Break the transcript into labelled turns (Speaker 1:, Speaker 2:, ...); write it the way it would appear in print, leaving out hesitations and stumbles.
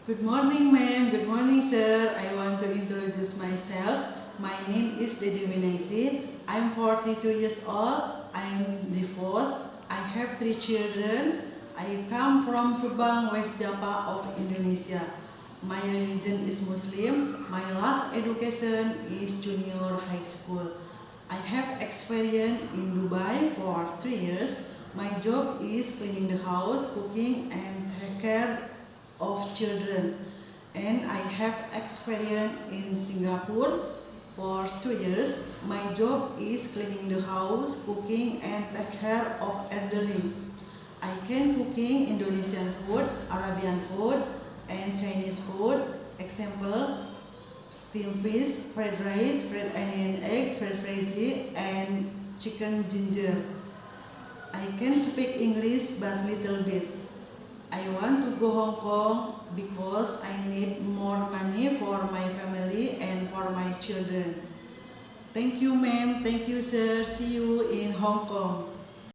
Speaker 1: Good morning, ma'am. Good morning, sir. I want to introduce myself. My name is Dede Winaisi. I'm 42 years old. I'm divorced. I have 3 children. I come from Subang, West Java of Indonesia. My religion is Muslim. My last education is junior high school. I have experience in Dubai for 3 years. My job is cleaning the house, cooking, and take care of children. And I have experience in Singapore for 2 years. My job is cleaning the house, cooking, and take care of elderly. I can cooking Indonesian food, Arabian food, and Chinese food. Example, steamed fish, fried rice, fried onion egg, fried veggie, and chicken ginger. I can speak English but little bit. I want to go Hong Kong because I need more money for my family and for my children. Thank you, ma'am. Thank you, sir. See you in Hong Kong.